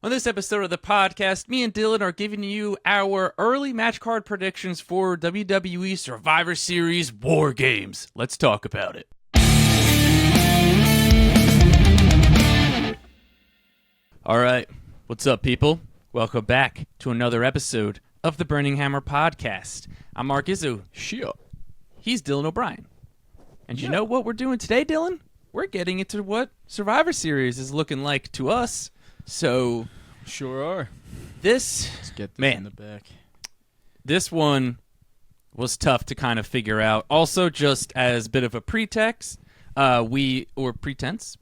On this episode of the podcast, me and Dylan are giving you our early match card predictions for WWE Survivor Series War Games. Let's talk about it. All right, what's up, people? Welcome back to another episode of the Burning Hammer podcast. I'm Mark Izzo. Sure. He's Dylan O'Brien. And you know what we're doing today, Dylan? We're getting into what Survivor Series is looking like to us. So, sure are. Let's get this in the back. This one was tough to kind of figure out. Also, just as a bit of a pretext, pretense.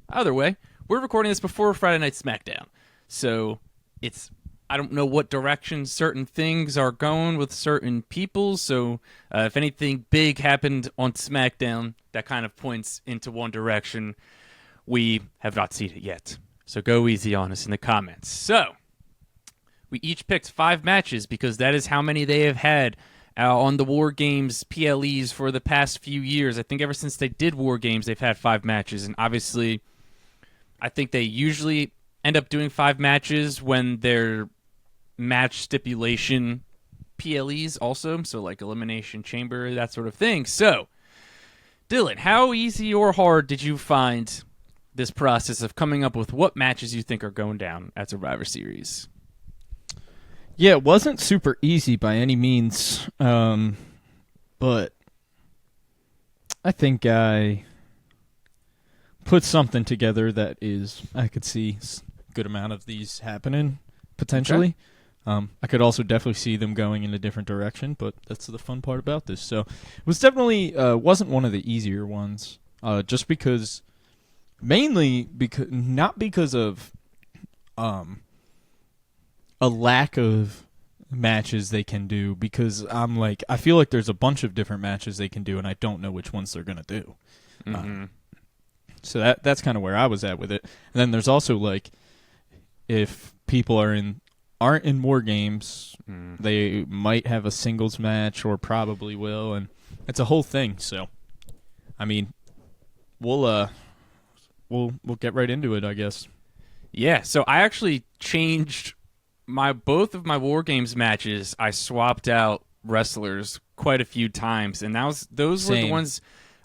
Either way, we're recording this before Friday Night SmackDown, so I don't know what direction certain things are going with certain people. So, if anything big happened on SmackDown that kind of points into one direction, we have not seen it yet. So go easy on us in the comments. So, we each picked 5 matches because that is how many they have had on the War Games PLEs for the past few years. I think ever since they did War Games, they've had 5 matches. And obviously, I think they usually end up doing 5 matches when they're match stipulation PLEs also. So like Elimination Chamber, that sort of thing. So, Dylan, how easy or hard did you find this process of coming up with what matches you think are going down at Survivor Series? Yeah, it wasn't super easy by any means, but I think I put something together that I could see a good amount of these happening, potentially. Okay. I could also definitely see them going in a different direction, but that's the fun part about this. So it was definitely wasn't one of the easier ones, just because... Mainly because not because of a lack of matches they can do, because I feel like there's a bunch of different matches they can do, and I don't know which ones they're gonna do. Mm-hmm. So that's kind of where I was at with it. And then there's also like, if people aren't in War Games, they might have a singles match or probably will, and it's a whole thing. So, I mean, We'll get right into it, I guess. Yeah, so I actually changed both of my War Games matches. I swapped out wrestlers quite a few times, and those were the ones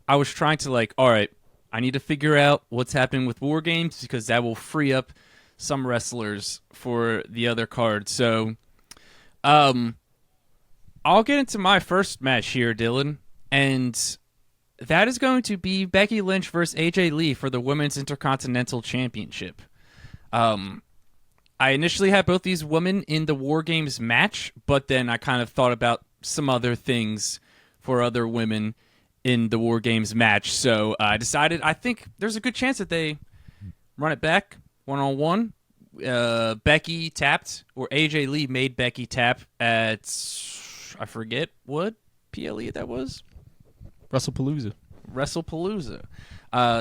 I was trying to all right, I need to figure out what's happening with War Games because that will free up some wrestlers for the other card. So, I'll get into my first match here, Dylan, and that is going to be Becky Lynch versus AJ Lee for the Women's Intercontinental Championship. I initially had both these women in the War Games match, but then I kind of thought about some other things for other women in the War Games match. So I decided I think there's a good chance that they run it back one-on-one. Becky tapped, or AJ Lee made Becky tap at, I forget what PLE that was. WrestlePalooza.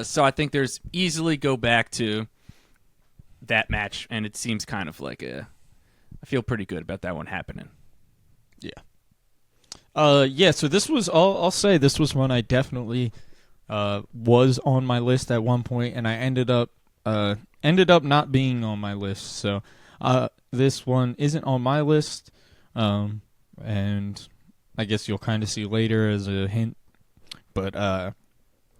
So I think there's easily go back to that match, and it seems kind of like I feel pretty good about that one happening. Yeah. So this was, I'll say this was one I definitely was on my list at one point, and I ended up not being on my list. So this one isn't on my list, and I guess you'll kind of see later as a hint. But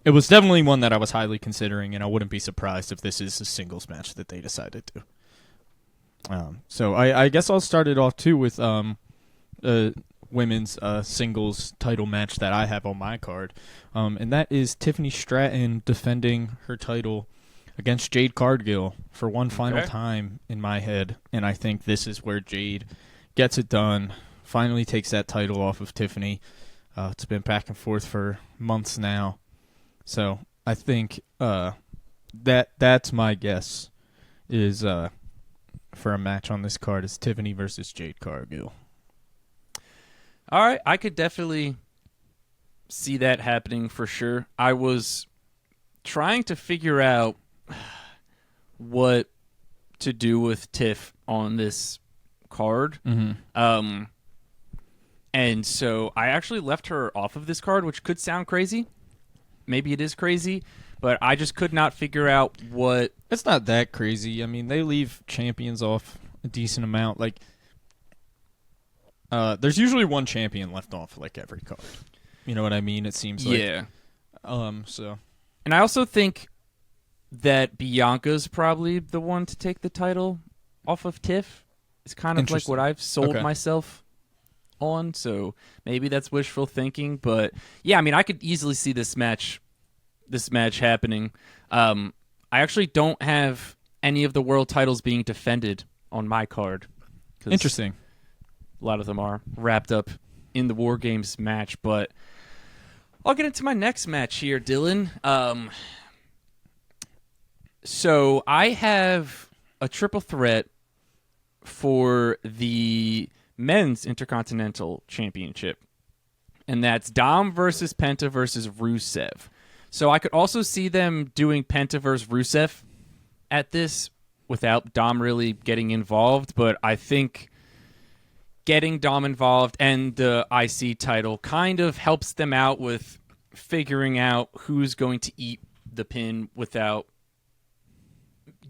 it was definitely one that I was highly considering, and I wouldn't be surprised if this is a singles match that they decided to. So I guess I'll start it off, too, with women's singles title match that I have on my card. And that is Tiffany Stratton defending her title against Jade Cargill for one final time in my head. And I think this is where Jade gets it done, finally takes that title off of Tiffany. It's been back and forth for months now. So I think that's my guess is for a match on this card is Tiffany versus Jade Cargill. All right, I could definitely see that happening for sure. I was trying to figure out what to do with Tiff on this card. Mm-hmm. And so I actually left her off of this card, which could sound crazy. Maybe it is crazy. but I just could not figure out what. It's not that crazy. I mean, they leave champions off a decent amount. Like, there's usually one champion left off like every card. You know what I mean? It seems like. Yeah. So. And I also think that Bianca's probably the one to take the title off of Tiff. It's kind of like what I've sold myself on, so maybe that's wishful thinking. But yeah, I mean, I could easily see this match happening. I actually don't have any of the world titles being defended on my card. Interesting. A lot of them are wrapped up in the War Games match, but I'll get into my next match here, Dylan. So I have a triple threat for the Men's Intercontinental Championship, and that's Dom versus Penta versus Rusev. So I could also see them doing Penta versus Rusev at this without Dom really getting involved, but I think getting Dom involved and the IC title kind of helps them out with figuring out who's going to eat the pin without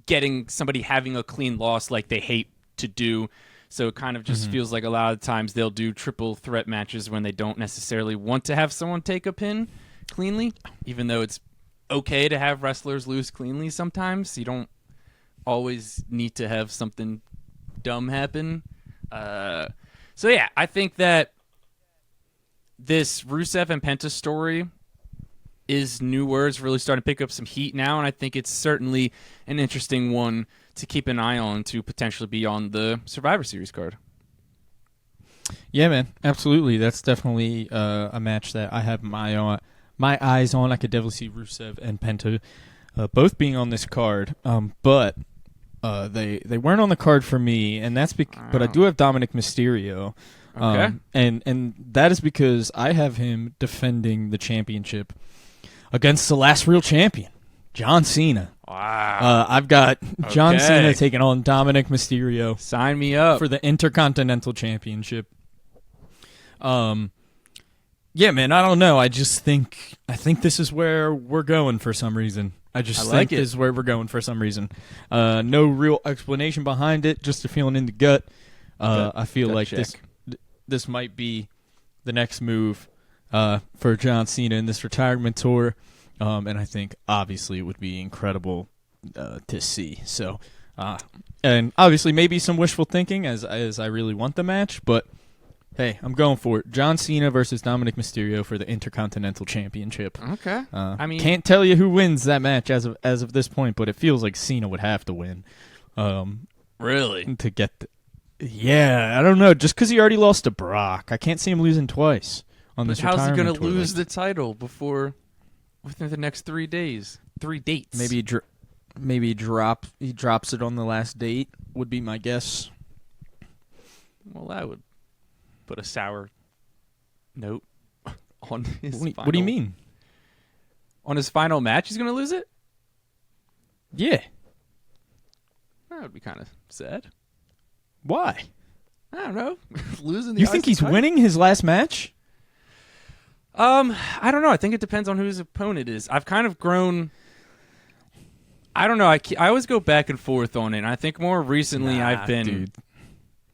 getting somebody having a clean loss like they hate to do. So it kind of just feels like a lot of times they'll do triple threat matches when they don't necessarily want to have someone take a pin cleanly, even though it's okay to have wrestlers lose cleanly sometimes. You don't always need to have something dumb happen. So yeah, I think that this Rusev and Penta story is newer. It's really starting to pick up some heat now, and I think it's certainly an interesting one to keep an eye on to potentially be on the Survivor Series card. Yeah, man, absolutely. That's definitely a match that I have my eyes on. I could definitely see Rusev and Penta both being on this card, but they weren't on the card for me, and that's but I do have Dominik Mysterio. Okay. And that is because I have him defending the championship against the last real champion, John Cena. Wow. I've got John Cena taking on Dominik Mysterio. Sign me up. For the Intercontinental Championship. Yeah, man, I don't know. I think this is where we're going for some reason. I think this is where we're going for some reason. No real explanation behind it, just a feeling in the gut. I feel like this might be the next move for John Cena in this retirement tour. And I think, obviously, it would be incredible to see. So, and obviously, maybe some wishful thinking as I really want the match. But, hey, I'm going for it. John Cena versus Dominik Mysterio for the Intercontinental Championship. Okay. I mean, can't tell you who wins that match as of this point, but it feels like Cena would have to win. Really? To get yeah, I don't know. Just because he already lost to Brock. I can't see him losing twice on this retirement tour. How's he going to lose the title within the next 3 days? 3 dates. Maybe he drops it on the last date would be my guess. Well, that would put a sour note on his final... What do you mean? On his final match, he's going to lose it? Yeah. That would be kind of sad. Why? I don't know. Losing the You think he's winning his last match? I don't know. I think it depends on who his opponent is. I've kind of grown... I don't know. I always go back and forth on it. And I think more recently I've been... Dude.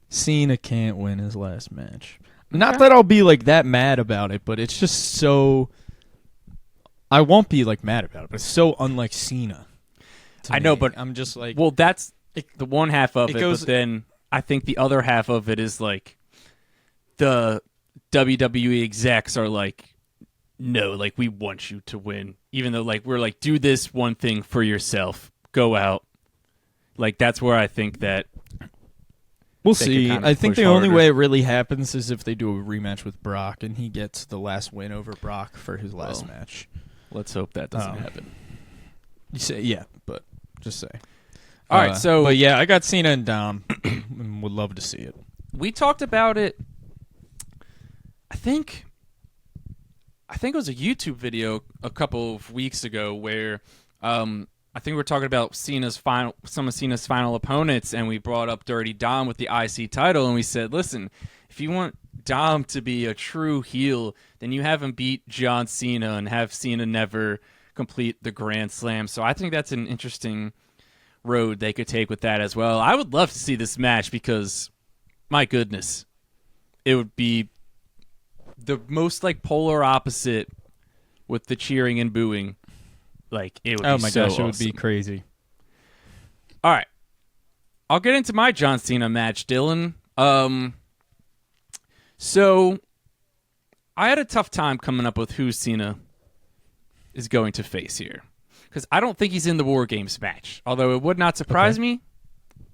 Cena can't win his last match. Not that I'll be like that mad about it, but it's just so... I won't be like mad about it, but it's so unlike Cena. I know, but I'm just like... Well, that's the one half of it, but then I think the other half of it is like the WWE execs are like, no, like we want you to win. Even though like we're like, do this one thing for yourself. Go out. Like that's where I think that... We'll see. I think the only way it really happens is if they do a rematch with Brock and he gets the last win over Brock for his last match. Let's hope that doesn't happen. You say, yeah, but just say. All right, so... But yeah, I got Cena and Dom and would love to see it. We talked about it, I think it was a YouTube video a couple of weeks ago where I think we were talking about some of Cena's final opponents, and we brought up Dirty Dom with the IC title, and we said, listen, if you want Dom to be a true heel, then you have him beat John Cena and have Cena never complete the Grand Slam. So I think that's an interesting road they could take with that as well. I would love to see this match because, my goodness, it would be the most like polar opposite with the cheering and booing. Like it would be Oh my so gosh, it would awesome. be crazy. All right. I'll get into my John Cena match, Dylan. So I had a tough time coming up with who Cena is going to face here. Because I don't think he's in the War Games match. Although it would not surprise me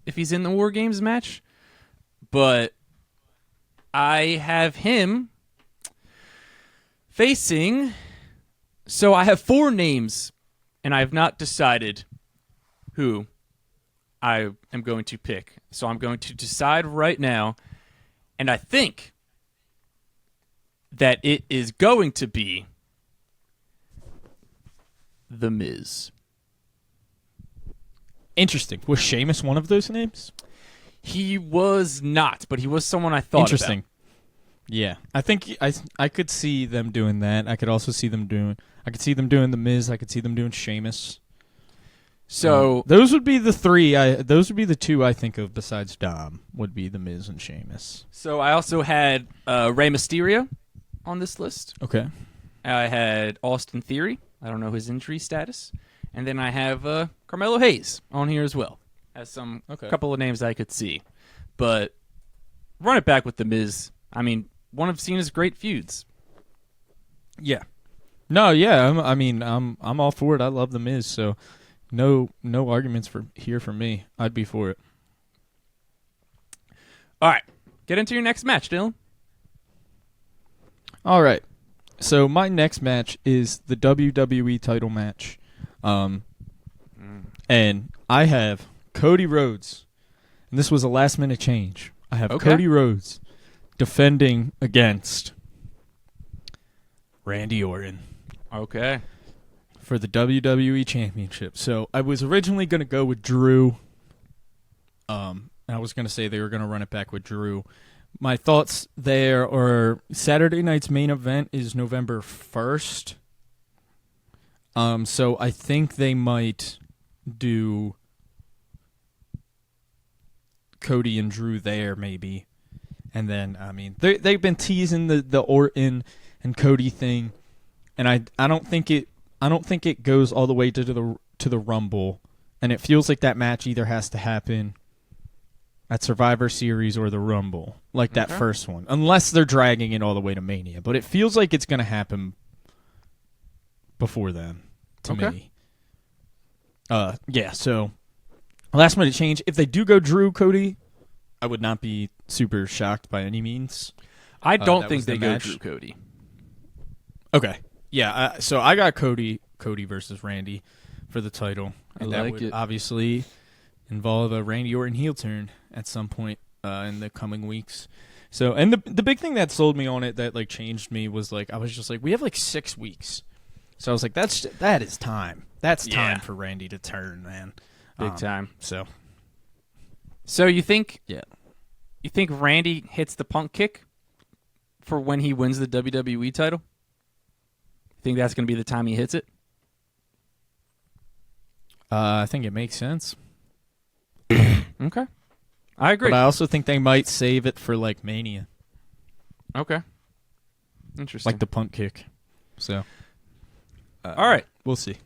if he's in the War Games match. But I have him facing... So I have 4 names, and I have not decided who I am going to pick. So I'm going to decide right now, and I think that it is going to be The Miz. Interesting. Was Sheamus one of those names? He was not, but he was someone I thought Interesting. about. Yeah, I think I could see them doing that. I could also see them doing. I could see them doing The Miz. I could see them doing Sheamus. So those would be the 3. Those would be the 2 I think of besides Dom. Would be The Miz and Sheamus. So I also had Rey Mysterio on this list. Okay. I had Austin Theory. I don't know his injury status. And then I have Carmelo Hayes on here as well. As some couple of names I could see. But run it back with The Miz. I mean, one of Cena's great feuds. Yeah. No, yeah. I'm all for it. I love The Miz, so no arguments for me. I'd be for it. All right. Get into your next match, Dylan. All right. So my next match is the WWE title match. And I have Cody Rhodes. And this was a last-minute change. I have Cody Rhodes defending against Randy Orton. Okay. For the WWE Championship. So I was originally going to go with Drew. I was going to say they were going to run it back with Drew. My thoughts there are Saturday night's main event is November 1st. So I think they might do Cody and Drew there maybe. And then, I mean, they've been teasing the Orton and Cody thing. And I don't think it goes all the way to the Rumble, and it feels like that match either has to happen at Survivor Series or the Rumble, like that first one, unless they're dragging it all the way to Mania. But it feels like it's going to happen before then to me. Yeah. So last minute change. If they do go Drew Cody, I would not be super shocked by any means. I don't think they go Drew Cody. Okay. Yeah, so I got Cody versus Randy for the title. And that would obviously involve a Randy Orton heel turn at some point in the coming weeks. So, and the big thing that sold me on it that like changed me was like I was just like we have like 6 weeks. So I was like that is time. That's time for Randy to turn, man. Big time. So you think Randy hits the Punk kick for when he wins the WWE title? Think that's going to be the time he hits it? I think it makes sense. Okay. I agree. But I also think they might save it for like Mania. Okay. Interesting. Like the Punk kick. So. All right. We'll see.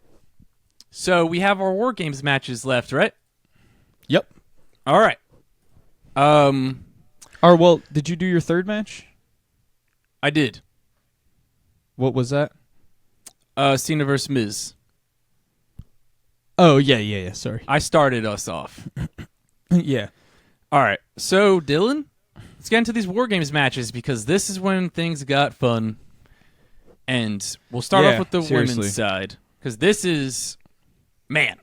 So we have our War Games matches left, right? Yep. All right. Well, did you do your third match? I did. What was that? Cena versus Miz. Oh, yeah. Sorry. I started us off. Yeah. All right. So, Dylan, let's get into these War Games matches because this is when things got fun. And we'll start off with the women's side because this is, man,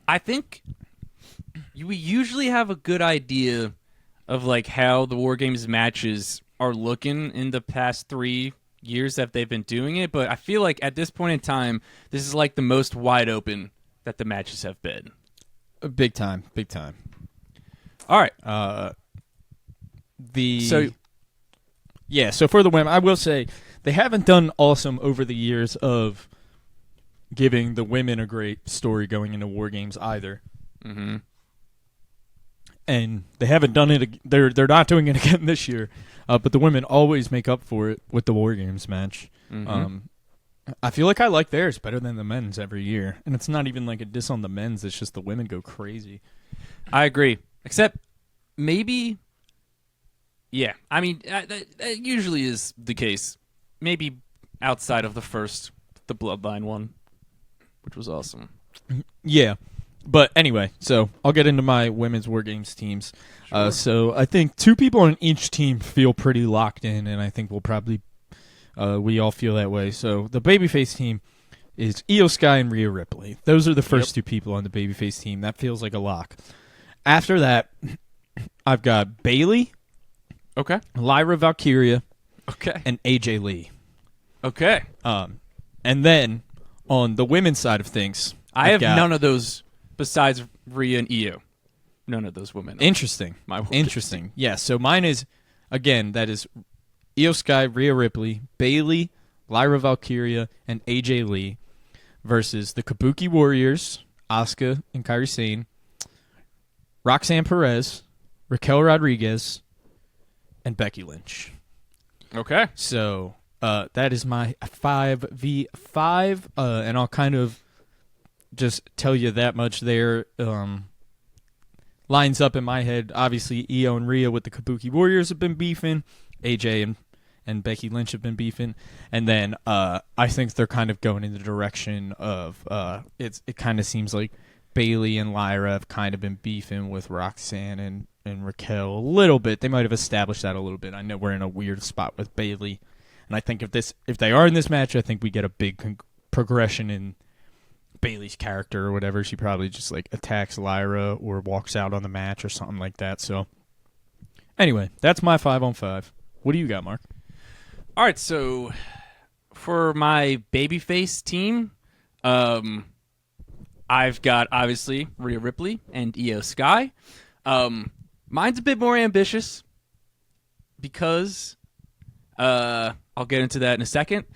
I think we usually have a good idea of like how the War Games matches are looking in the past 3 years that they've been doing it, but I feel like at this point in time, this is like the most wide open that the matches have been. Big time. All right. So for the women, I will say they haven't done awesome over the years of giving the women a great story going into War Games either. Mm-hmm. And they haven't done it. They're not doing it again this year. But the women always make up for it with the War Games match. Mm-hmm. I feel like I like theirs better than the men's every year. And it's not even like a diss on the men's. It's just the women go crazy. I agree. Except maybe, yeah. I mean, that usually is the case. Maybe outside of the Bloodline one, which was awesome. Yeah. But anyway, so I'll get into my women's War Games teams. Sure. So I think 2 people on each team feel pretty locked in, and I think we'll probably we all feel that way. So the babyface team is Io Sky and Rhea Ripley. Those are the first 2 people on the babyface team. That feels like a lock. After that, I've got Bayley, Okay. Lyra Valkyria, Okay. and AJ Lee. Okay. And then on the women's side of things, I have none of those besides Rhea and Io. None of those women. Interesting. Interesting. Yeah, so mine is, again, that is Io Sky, Rhea Ripley, Bayley, Lyra Valkyria, and AJ Lee versus the Kabuki Warriors, Asuka and Kairi Sane, Roxanne Perez, Raquel Rodriguez, and Becky Lynch. Okay. So that is my 5v5, and I'll kind of just tell you that much there. Lines up in my head. Obviously, Io and Rhea with the Kabuki Warriors have been beefing. AJ and Becky Lynch have been beefing. And then I think they're kind of going in the direction of it kind of seems like Bayley and Lyra have kind of been beefing with Roxanne and Raquel a little bit. They might have established that a little bit. I know we're in a weird spot with Bayley. And I think if they are in this match, I think we get a big progression in Bayley's character or whatever. She probably just like attacks Lyra or walks out on the match or something like that. So anyway, that's my 5-on-5. What do you got, Mark? All right, so for my babyface team, I've got obviously Rhea Ripley and Io Sky. Mine's a bit more ambitious because I'll get into that in a second.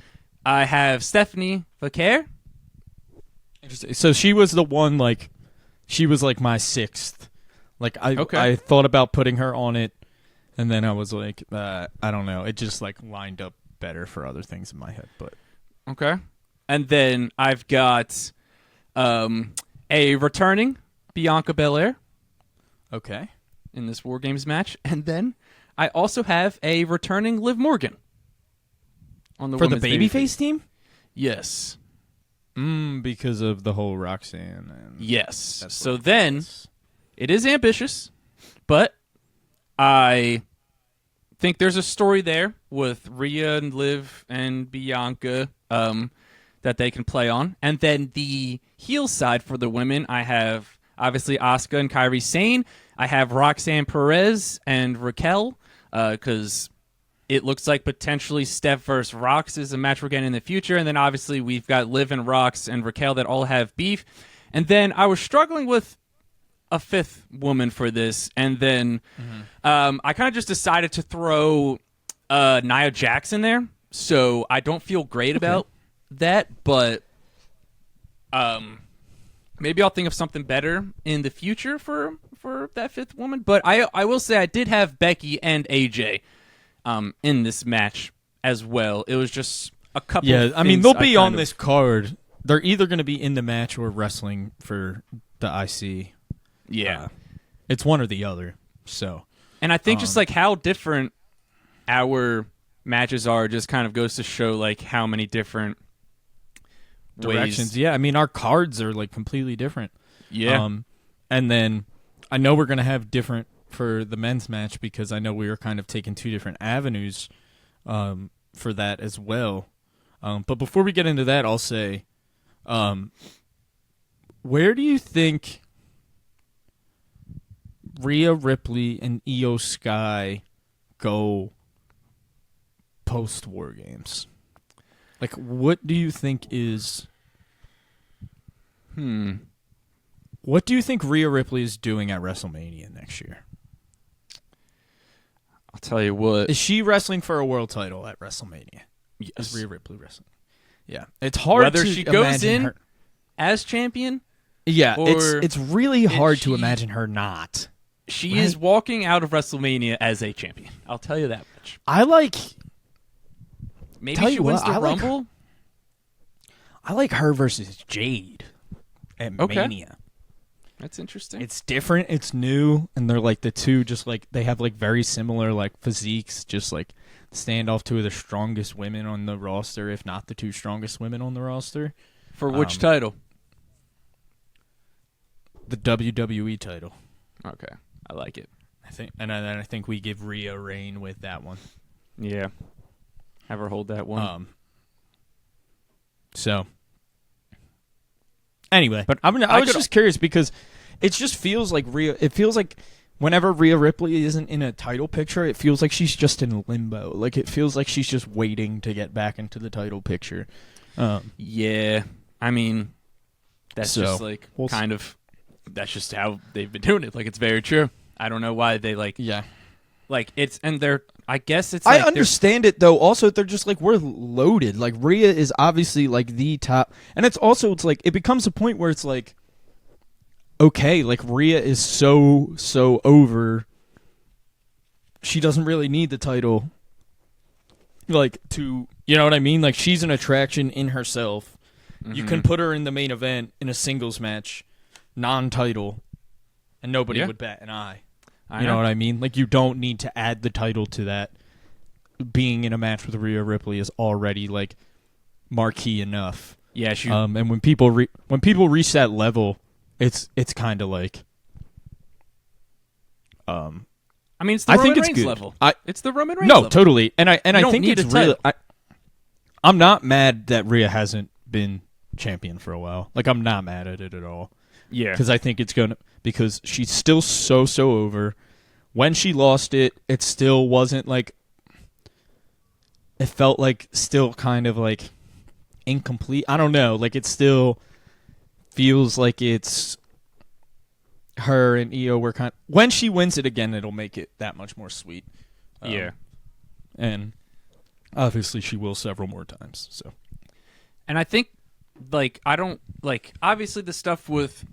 I have Stephanie Vaquer. So she was the one, like, she was like my 6th. Like, I thought about putting her on it, and then I was like, I don't know. It just, like, lined up better for other things in my head. But okay. And then I've got a returning Bianca Belair. Okay. In this War Games match. And then I also have a returning Liv Morgan. On the for the babyface team? Yes. Because of the whole Roxanne. And yes. So then, it is ambitious, but I think there's a story there with Rhea and Liv and Bianca that they can play on. And then the heel side for the women, I have obviously Asuka and Kairi Sane. I have Roxanne Perez and Raquel because it looks like potentially Steph versus Rox is a match we're getting in the future. And then obviously we've got Liv and Rox and Raquel that all have beef. And then I was struggling with a 5th woman for this. And then I kind of just decided to throw Nia Jax in there. So I don't feel great about that. But maybe I'll think of something better in the future for that 5th woman. But I will say I did have Becky and AJ in this match as well. It was just a couple of I mean, they'll be on this card. They're either going to be in the match or wrestling for the IC. Yeah. It's one or the other. So, and I think just like how different our matches are just kind of goes to show like how many different directions. ways. Yeah, I mean, our cards are like completely different. Yeah. And then I know we're going to have different for the men's match because I know we were kind of taking 2 different avenues for that as well. But before we get into that, I'll say, where do you think Rhea Ripley and Io Sky go post War Games? Like, what do you think is... What do you think Rhea Ripley is doing at WrestleMania next year? I'll tell you what. Is she wrestling for a world title at WrestleMania? Yes. Is Rhea Ripley wrestling? Yeah. It's hard whether to she goes imagine in her. as champion. Yeah, Or it's really hard to she- imagine her not. She Right. is walking out of WrestleMania as a champion. I'll tell you that much. I like Maybe Tell she you wins what, the I like Rumble. her versus Jade at Okay. Mania. That's interesting. It's different, it's new, and they're like the two just like they have like very similar like physiques, just like stand off two of the strongest women on the roster, if not the two strongest women on the roster. For which title? The WWE title. Okay, I like it. I think, and I think we give Rhea reign with that one. Yeah, have her hold that one. So anyway, But I was could- just curious because it just feels like Rhea. It feels like whenever Rhea Ripley isn't in a title picture, it feels like she's just in limbo. Like it feels like she's just waiting to get back into the title picture. Yeah, I mean, that's So, just like we'll kind of. That's just how they've been doing it. Like it's very true. I don't know why they like. Yeah, Like it's and they're. I guess it's. I Like understand it though. Also, they're just like we're loaded. Like Rhea is obviously like the top, and it's like it becomes a point where it's like, okay, like Rhea is so over. She doesn't really need the title. Like to, you know what I mean? Like she's an attraction in herself. You can put her in the main event in a singles match, non-title, and nobody would bat an eye. You know what I mean? Like, you don't need to add the title to that. Being in a match with Rhea Ripley is already, like, marquee enough. Yeah, she. And when people reach that level, it's kind of like... I mean, it's the I Roman think it's Reigns good. level. I- It's the Roman Reigns No, level. totally. And I don't think need it's a really... title. I'm not mad that Rhea hasn't been champion for a while. Like, I'm not mad at it at all. Yeah. Because I think it's going to... Because she's still so over. When she lost it, it still wasn't like... It felt like still kind of like incomplete. I don't know. Like, it still feels like it's... Her and Io were kind of... When she wins it again, it'll make it that much more sweet. Yeah. And obviously she will several more times, so... And I think, like, I don't like. Obviously, the stuff with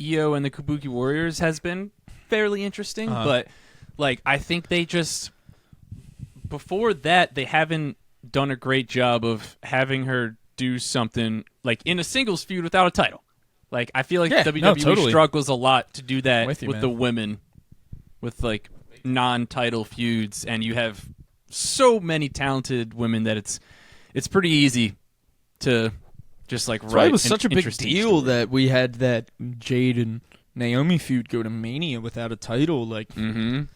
Io and the Kabuki Warriors has been fairly interesting, but like, I think they just before that they haven't done a great job of having her do something like in a singles feud without a title. Like, I feel like WWE totally. struggles a lot to do that With you, with man. the women, with like non-title feuds, and you have so many talented women that it's pretty easy to just like That's why write it was an such a big interesting deal story. that we had that Jade and Naomi feud go to Mania without a title. Like, it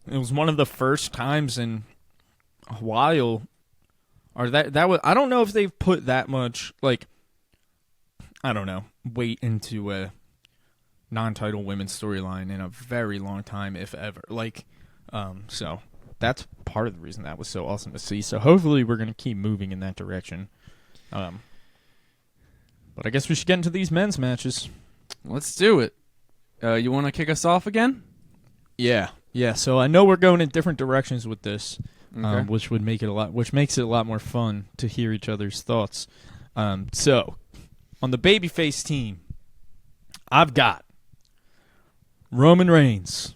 was one of the first times in a while. Or that was, I don't know if they've put that much, like, I don't know, weight into a non-title women's storyline in a very long time, if ever. Like, so that's part of the reason that was so awesome to see. So hopefully we're going to keep moving in that direction. But I guess we should get into these men's matches. Let's do it. You want to kick us off again? Yeah. So I know we're going in different directions with this, Okay. which makes it a lot more fun to hear each other's thoughts. So on the babyface team, I've got Roman Reigns,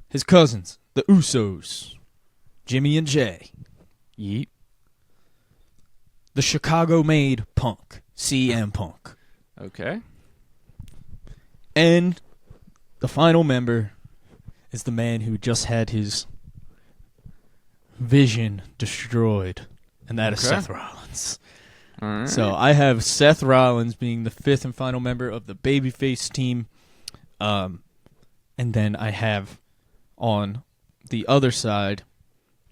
his cousins, the Usos, Jimmy and Jay, Yeet. the Chicago-made Punk, CM Punk. Okay. And the final member is the man who just had his vision destroyed, and that is Okay. Seth Rollins. All right. So I have Seth Rollins being the fifth and final member of the babyface team. And then I have on the other side,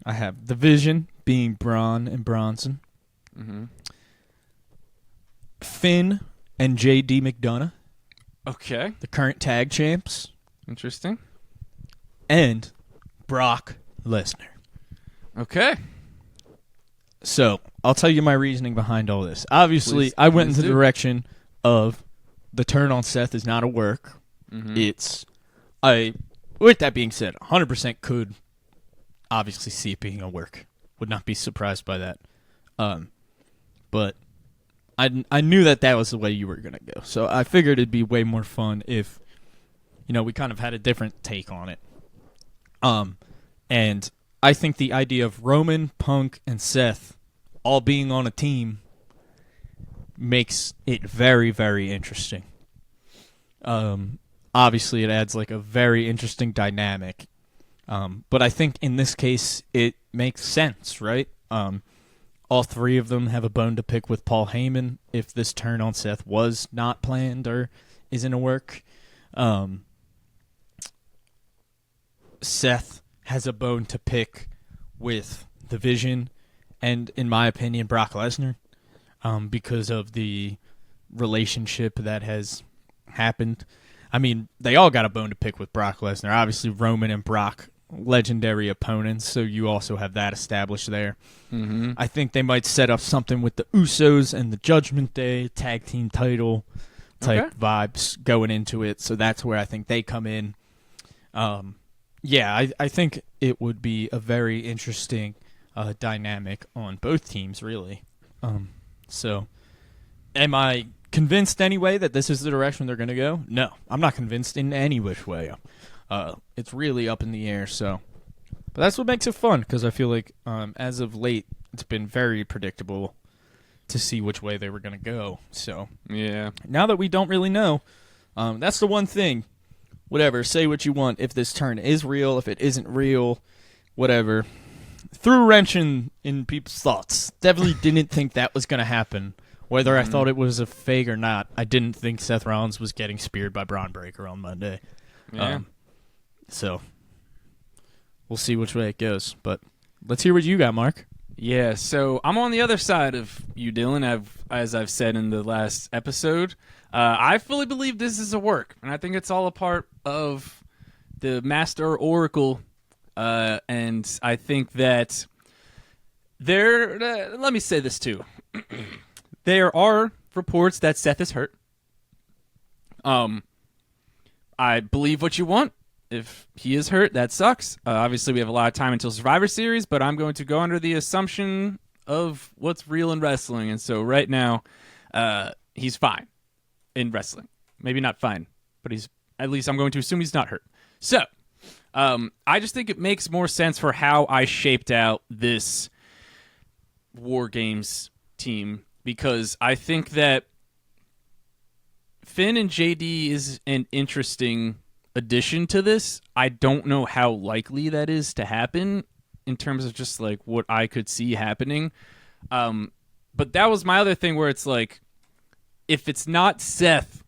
I have the Vision being Braun and Bronson. Finn and J.D. McDonough, Okay. the current tag champs. Interesting. And Brock Lesnar. Okay. So, I'll tell you my reasoning behind all this. Obviously, Please- I went please into the do. direction of the turn on Seth is not a work. With that being said, 100% could obviously see it being a work. Would not be surprised by that. But I knew that was the way you were going to go. So I figured it'd be way more fun if, we kind of had a different take on it. And I think the idea of Roman, Punk, and Seth all being on a team makes it very, very interesting. Obviously, it adds like a very interesting dynamic. But I think in this case, it makes sense, right? All three of them have a bone to pick with Paul Heyman if this turn on Seth was not planned or isn't a work. Seth has a bone to pick with the Vision and, in my opinion, Brock Lesnar because of the relationship that has happened. I mean, they all got a bone to pick with Brock Lesnar. Obviously, Roman and Brock, legendary opponents, so you also have that established there. Mm-hmm. I think they might set up something with the Usos and the Judgment Day tag team title type vibes going into it, so that's where I think they come in. I think it would be a very interesting dynamic on both teams, really. So, am I convinced anyway that this is the direction they're going to go? No, I'm not convinced in any which way. It's really up in the air. So, but that's what makes it fun because I feel like as of late, it's been very predictable to see which way they were going to go. So, yeah. Now that we don't really know, that's the one thing. Whatever, say what you want. If this turn is real, if it isn't real, whatever. Threw a wrench in people's thoughts. Definitely didn't think that was going to happen. Whether I thought it was a fake or not, I didn't think Seth Rollins was getting speared by Braun Breaker on Monday. Yeah. So, we'll see which way it goes. But let's hear what you got, Mark. Yeah, so I'm on the other side of you, Dylan, as I've said in the last episode. I fully believe this is a work, and I think it's all a part of the Master Oracle, and I think that let me say this too. There are reports that Seth is hurt. I believe what you want. If he is hurt, that sucks. Obviously, we have a lot of time until Survivor Series, but I'm going to go under the assumption of what's real in wrestling. And so right now, he's fine in wrestling. Maybe not fine, but at least I'm going to assume he's not hurt. So I just think it makes more sense for how I shaped out this War Games team because I think that Finn and JD is an interesting addition to this. I don't know how likely that is to happen in terms of just like what I could see happening. But that was my other thing where it's like, if it's not Seth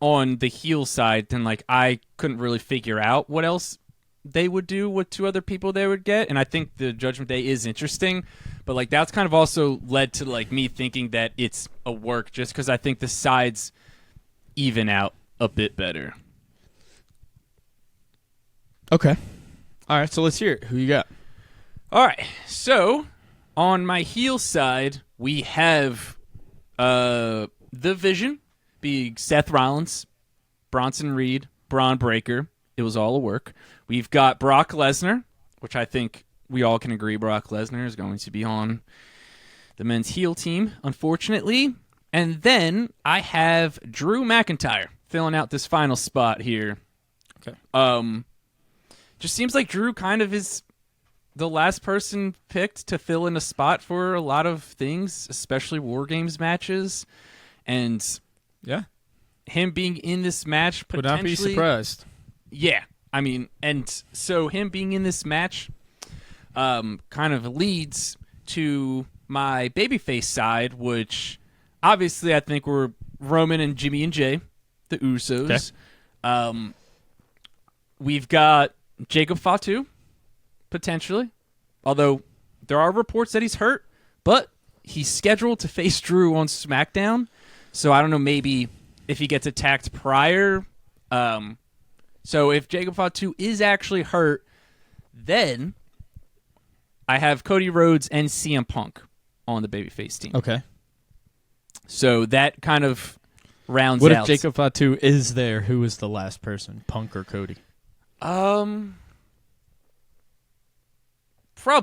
on the heel side, then like I couldn't really figure out what else they would do with two other people they would get. And I think the Judgment Day is interesting, but like that's kind of also led to like me thinking that it's a work just because I think the sides even out a bit better. Okay. All right, so let's hear it. Who you got? All right, so on my heel side, we have the Vision being Seth Rollins, Bronson Reed, Braun Breaker. It was all a work. We've got Brock Lesnar, which I think we all can agree Brock Lesnar is going to be on the men's heel team, unfortunately. And then I have Drew McIntyre filling out this final spot here. Okay. Just seems like Drew kind of is the last person picked to fill in a spot for a lot of things, especially War Games matches. And yeah, him being in this match potentially... Would not be surprised. Yeah. I mean, and so him being in this match kind of leads to my babyface side, which obviously I think were Roman and Jimmy and Jay, the Usos. Okay. We've got Jacob Fatu, potentially. Although there are reports that he's hurt, but he's scheduled to face Drew on SmackDown. So I don't know, maybe if he gets attacked prior. So if Jacob Fatu is actually hurt, then I have Cody Rhodes and CM Punk on the babyface team. Okay. So that kind of rounds out. What if Jacob Fatu is there? Who is the last person, Punk or Cody? Probably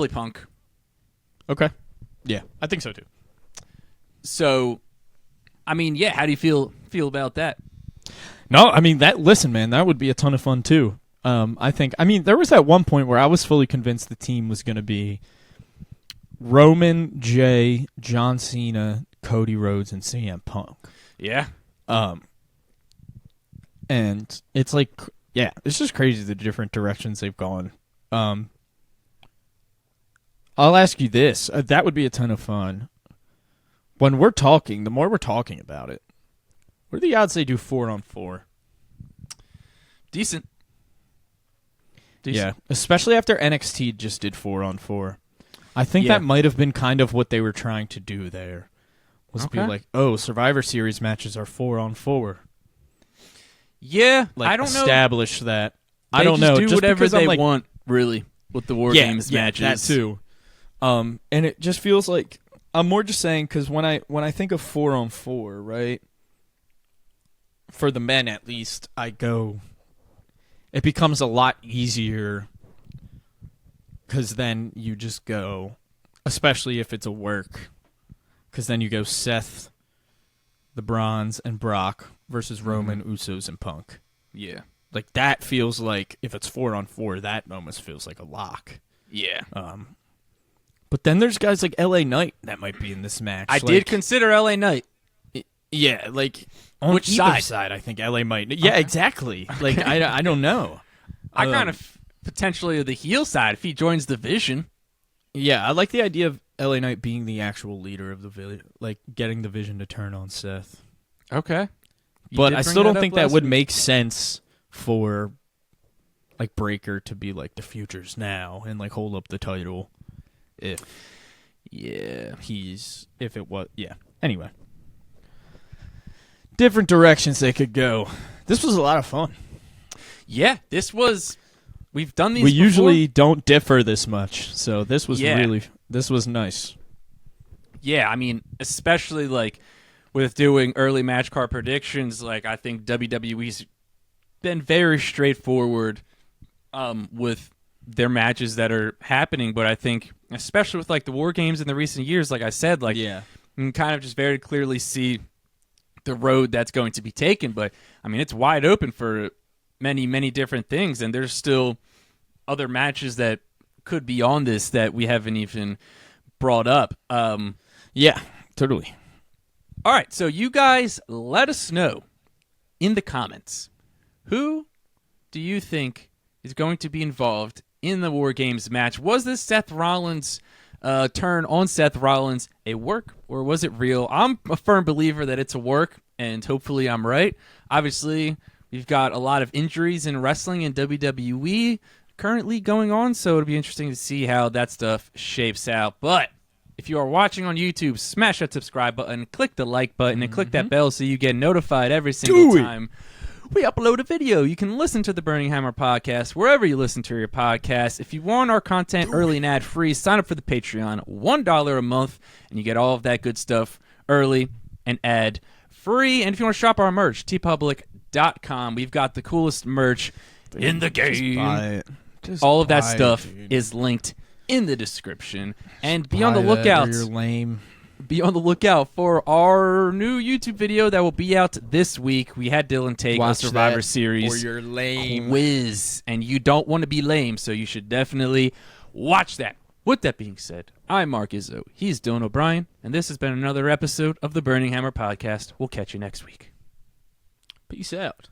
Punk. Okay. Yeah, I think so too. So, I mean, yeah, how do you feel about that? No, I mean listen, man, that would be a ton of fun too. I mean, there was at one point where I was fully convinced the team was going to be Roman, Jay, John Cena, Cody Rhodes, and CM Punk. Yeah. And it's like, yeah, it's just crazy the different directions they've gone. I'll ask you this. That would be a ton of fun. When we're talking, the more we're talking about it, what are the odds they do 4-on-4? Decent. Yeah, especially after NXT just did 4-on-4. I think that might have been kind of what they were trying to do there. Was be like, oh, Survivor Series matches are 4-on-4. Yeah, like, I don't know. Establish that. They I don't know. Do just whatever they like, want, really, with the War Games matches. That too. And it just feels like I'm more just saying because when I think of 4-on-4, right? For the men, at least, I go. It becomes a lot easier because then you just go, especially if it's a work, because then you go Seth, the Bronze, and Brock versus Roman, Usos, and Punk. Yeah. Like, that feels like, if it's 4-on-4, that almost feels like a lock. Yeah. But then there's guys like LA Knight that might be in this match. I did consider LA Knight. Yeah, like, on which side, I think LA might. Yeah, okay. exactly. Like, I don't know. I kind of potentially the heel side if he joins the Vision. Yeah, I like the idea of LA Knight being the actual leader of the Vision, like getting the Vision to turn on Seth. Okay. But I still don't think that would make sense for like Breaker to be like the Futures now and like hold up the title if it was Anyway. Different directions they could go. This was a lot of fun. Yeah, we've done these We before. usually don't differ this much, so this was this was nice. Yeah, I mean, especially like with doing early match card predictions, like I think WWE's been very straightforward with their matches that are happening, but I think especially with like the War Games in the recent years, like I said, like you can kind of just very clearly see the road that's going to be taken, but I mean, it's wide open for many, many different things, and there's still other matches that could be on this that we haven't even brought up. Yeah, totally. All right, so you guys let us know in the comments, who do you think is going to be involved in the War Games match? Was this Seth Rollins' turn on Seth Rollins a work, or was it real? I'm a firm believer that it's a work, and hopefully I'm right. Obviously, we've got a lot of injuries in wrestling and WWE currently going on, so it'll be interesting to see how that stuff shapes out. But if you are watching on YouTube, smash that subscribe button, click the like button, and click that bell so you get notified every single time we upload a video. You can listen to the Burning Hammer podcast wherever you listen to your podcast. If you want our content early and ad-free, sign up for the Patreon, $1 a month, and you get all of that good stuff early and ad-free. And if you want to shop our merch, tpublic.com. We've got the coolest merch in the game. All of that stuff is linked in the description. And be on the lookout. You're lame. Be on the lookout for our new YouTube video that will be out this week. We had Dylan take a Survivor Series or you're lame quiz, and you don't want to be lame, so you should definitely watch that. With that being said, I'm Mark Izzo. He's Dylan O'Brien, and this has been another episode of the Burning Hammer Podcast. We'll catch you next week. Peace out.